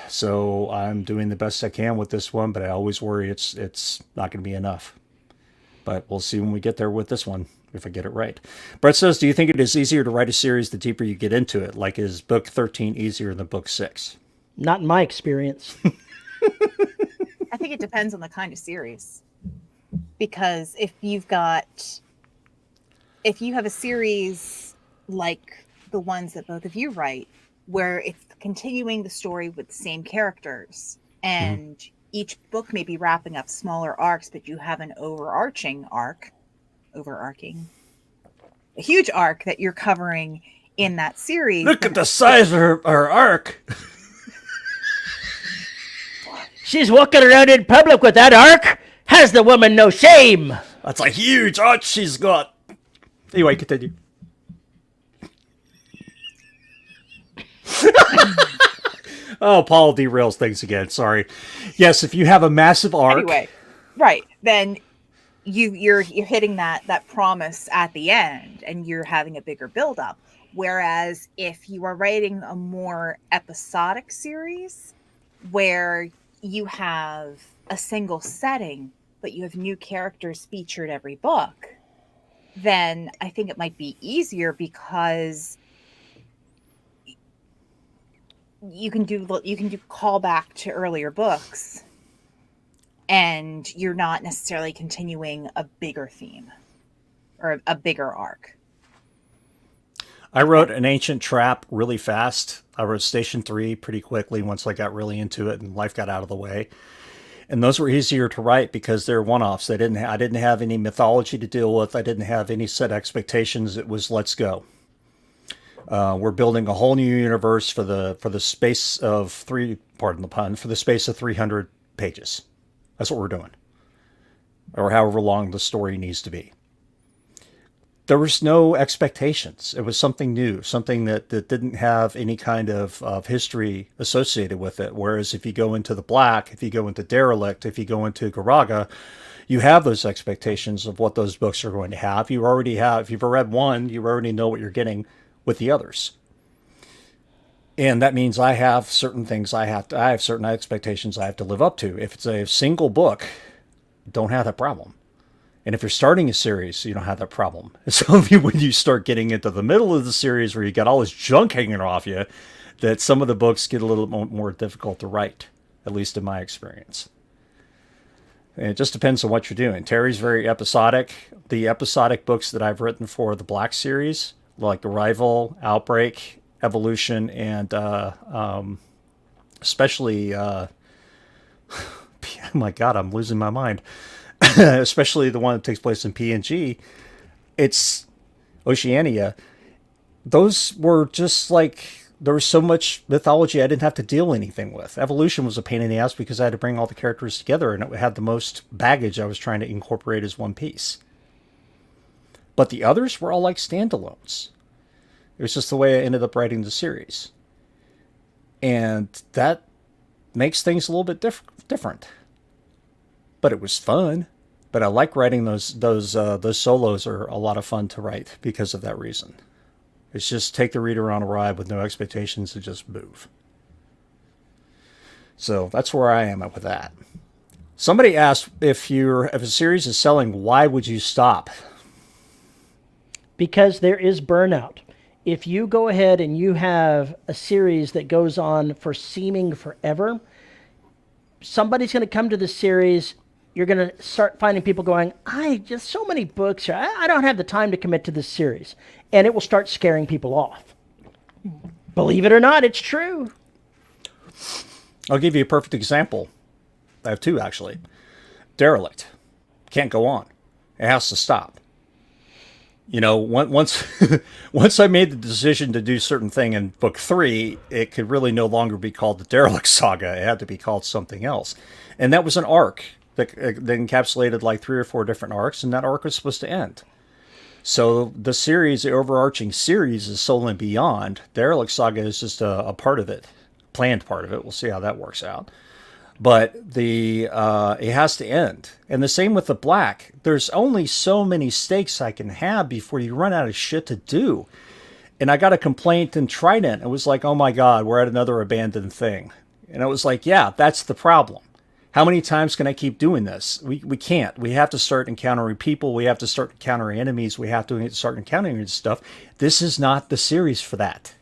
So I'm doing the best I can with this one, but I always worry it's not going to be enough. But we'll see when we get there with this one, if I get it right. Brett says, do you think it is easier to write a series the deeper you get into it? Like, is book 13 easier than book 6? Not in my experience. I think it depends on the kind of series. Because if you have a series like the ones that both of you write, where it's continuing the story with the same characters, and each book may be wrapping up smaller arcs, but you have an overarching, a huge arc that you're covering in that series. Look at the size of her arc. She's walking around in public with that arc. Has the woman no shame? That's a huge arc she's got. Anyway, continue. Oh, Paul derails things again. Sorry. Yes, if you have a massive arc. Anyway, right. Then you're hitting that promise at the end, and you're having a bigger buildup. Whereas if you are writing a more episodic series where you have a single setting, but you have new characters featured every book, then I think it might be easier because you can do callback to earlier books, and you're not necessarily continuing a bigger theme or a bigger arc. I wrote An Ancient Trap really fast. I wrote Station 3 pretty quickly once I got really into it and life got out of the way. And those were easier to write because they're one-offs. I didn't have any mythology to deal with. I didn't have any set expectations. It was let's go. We're building a whole new universe for the space of for the space of 300 pages. That's what we're doing. Or however long the story needs to be. There was no expectations. It was something new, something that didn't have any kind of history associated with it. Whereas if you go into The Black, if you go into Derelict, if you go into Garaga, you have those expectations of what those books are going to have. If you've read one, you already know what you're getting with the others. And that means I have certain things I have certain expectations I have to live up to. If it's a single book, don't have that problem. And if you're starting a series, you don't have that problem. So when you start getting into the middle of the series where you got all this junk hanging off you, that some of the books get a little more difficult to write, at least in my experience. And it just depends on what you're doing. Terry's very episodic. The episodic books that I've written for the Black series, like Arrival, Outbreak, Evolution, and especially, oh my God, I'm losing my mind. Especially the one that takes place in PNG, it's Oceania. Those were just like, there was so much mythology I didn't have to deal anything with. Evolution was a pain in the ass because I had to bring all the characters together, and it had the most baggage I was trying to incorporate as one piece. But the others were all like standalones. It was just the way I ended up writing the series. And that makes things a little bit different. But it was fun. But I like writing those solos are a lot of fun to write because of that reason. It's just take the reader on a ride with no expectations to just move. So that's where I am at with that. Somebody asked if a series is selling, why would you stop? Because there is burnout. if you go ahead and you have a series that goes on for seeming forever, somebody's going to come to the series. You're going to start finding people going, I just so many books. I don't have the time to commit to this series. And it will start scaring people off. Believe it or not, it's true. I'll give you a perfect example. I have two, actually. Derelict. Can't go on. It has to stop. You know, once once I made the decision to do certain thing in book 3, it could really no longer be called the Derelict Saga. It had to be called something else. And that was an arc that encapsulated like 3 or 4 different arcs, and that arc was supposed to end. So the series, the overarching series, is Soul and Beyond. Derelict Saga is just a part of it, planned part of it. We'll see how that works out. But it has to end. And the same with the Black. There's only so many stakes I can have before you run out of shit to do. And I got a complaint in Trident. It was like, oh my God, we're at another abandoned thing. And it was like, yeah, that's the problem. How many times can I keep doing this? We can't. We have to start encountering people. We have to start encountering enemies. We have to start encountering stuff. This is not the series for that.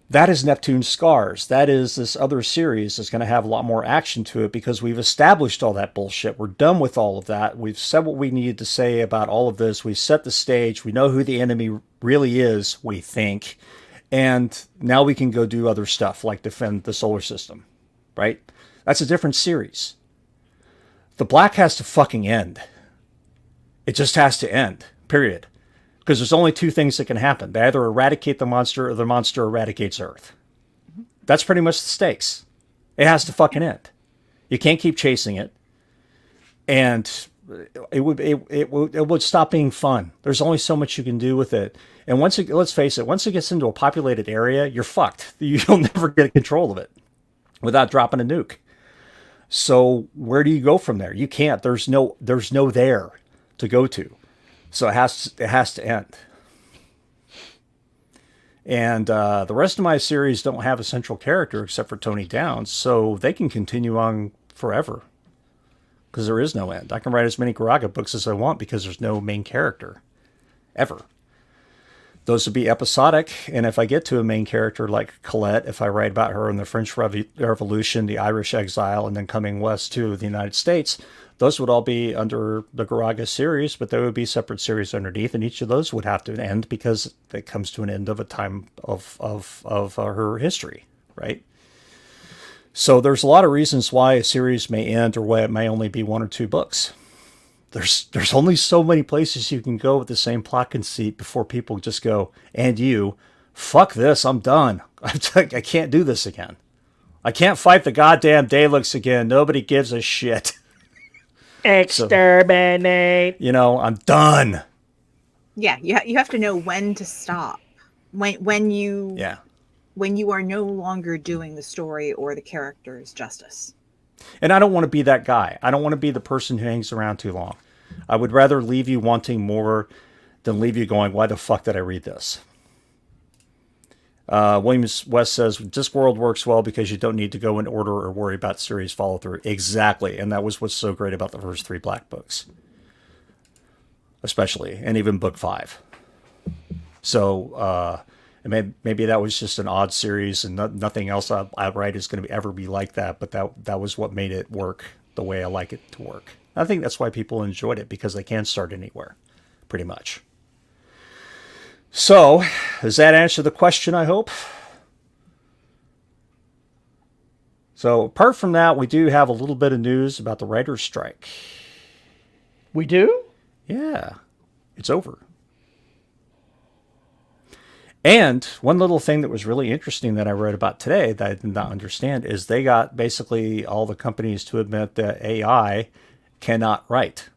That is Neptune's Scars. That is this other series that's going to have a lot more action to it because we've established all that bullshit. We're done with all of that. We've said what we needed to say about all of this. We've set the stage. We know who the enemy really is, we think. And now we can go do other stuff like defend the solar system, right? That's a different series. The Black has to fucking end. It just has to end, period. Because there's only 2 things that can happen. They either eradicate the monster or the monster eradicates Earth. That's pretty much the stakes. It has to fucking end. You can't keep chasing it. And it would stop being fun. There's only so much you can do with it. And let's face it, once it gets into a populated area, you're fucked. You'll never get control of it without dropping a nuke. So where do you go from there? You can't. There's no there to go to. So it has to end. And the rest of my series don't have a central character except for Tony Downs, so they can continue on forever. Because there is no end. I can write as many Garaga books as I want because there's no main character. Ever. Those would be episodic, and if I get to a main character like Colette, if I write about her in the French Revolution, the Irish exile, and then coming west to the United States, those would all be under the Garaga series, but there would be separate series underneath, and each of those would have to end because it comes to an end of a time of her history, right? So there's a lot of reasons why a series may end or why it may only be 1 or 2 books. There's only so many places you can go with the same plot conceit before people just go, and you, fuck this, I'm done. I can't do this again. I can't fight the goddamn Daleks again. Nobody gives a shit. Exterminate. So, I'm done. Yeah, you have to know when to stop. When you are no longer doing the story or the characters justice. And I don't want to be that guy. I don't want to be the person who hangs around too long. I would rather leave you wanting more than leave you going, why the fuck did I read this? Williams West says, Discworld works well because you don't need to go in order or worry about series follow through. Exactly. And that was what's so great about the first 3 Black books. Especially. And even book 5. So, maybe that was just an odd series and nothing else I write is going to ever be like that. But that was what made it work the way I like it to work. I think that's why people enjoyed it, because they can start anywhere, pretty much. So, does that answer the question, I hope? So, apart from that, we do have a little bit of news about the writer's strike. We do? Yeah, it's over. And one little thing that was really interesting that I wrote about today that I did not understand is they got basically all the companies to admit that AI cannot write,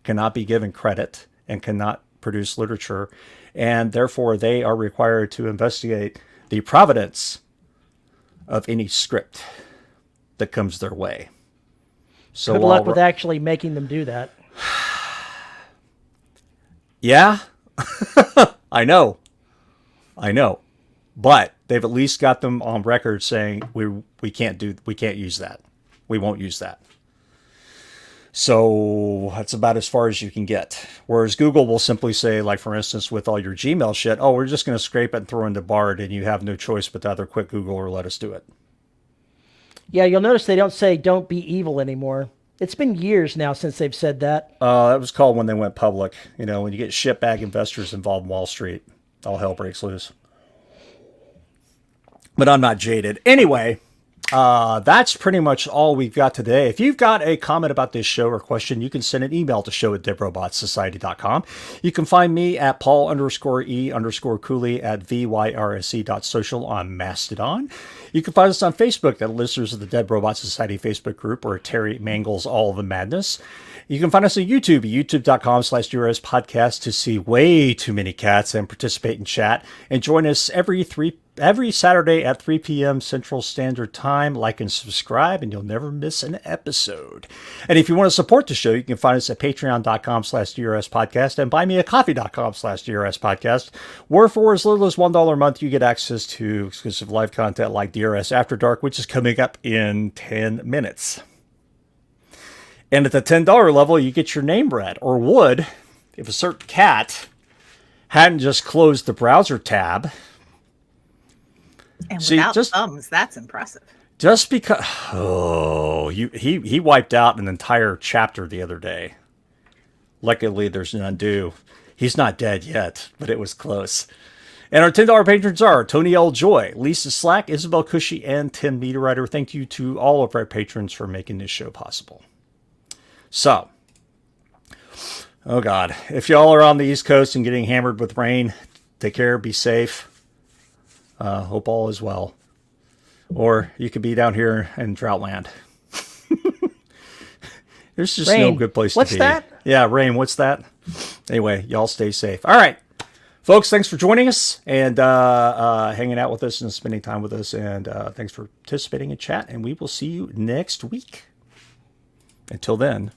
cannot be given credit, and cannot produce literature. And therefore, they are required to investigate the provenance of any script that comes their way. So good luck with actually making them do that. Yeah, I know. But they've at least got them on record saying we can't use that. We won't use that. So that's about as far as you can get. Whereas Google will simply say, like, for instance, with all your Gmail shit, oh, we're just going to scrape it and throw into Bard, and you have no choice but to either quit Google or let us do it. Yeah, you'll notice they don't say "don't be evil" anymore. It's been years now since they've said that. That was called when they went public. You know, when you get shitbag investors involved in Wall Street, all hell breaks loose. But I'm not jaded. Anyway, that's pretty much all we've got today. If you've got a comment about this show or question, you can send an email to show@deadrobotsociety.com. You can find me at Paul_E_Cooley at VYRSC.social on Mastodon. You can find us on Facebook at Listeners of the Dead Robot Society Facebook group, where Terry mangles all of the madness. You can find us on YouTube, youtube.com/DRS podcast, to see way too many cats and participate in chat. And join us every Saturday at 3 p.m. Central Standard Time. Like and subscribe, and you'll never miss an episode. And if you want to support the show, you can find us at patreon.com/DRS podcast and buymeacoffee.com/DRS podcast, where for as little as $1 a month, you get access to exclusive live content like DRS After Dark, which is coming up in 10 minutes. And at the $10 level, you get your name read, or would, if a certain cat hadn't just closed the browser tab. And without thumbs, that's impressive. Just because, he wiped out an entire chapter the other day. Luckily, there's an undo. He's not dead yet, but it was close. And our $10 patrons are Tony L. Joy, Lisa Slack, Isabel Cushy, and Tim Meterwriter. Thank you to all of our patrons for making this show possible. So, oh God, if y'all are on the East Coast and getting hammered with rain, take care, be safe. Hope all is well. Or you could be down here in Droughtland. There's just rain. No good place to be. What's that? Yeah, rain. What's that? Anyway, y'all stay safe. All right. Folks, thanks for joining us and hanging out with us and spending time with us. And thanks for participating in chat. And we will see you next week. Until then,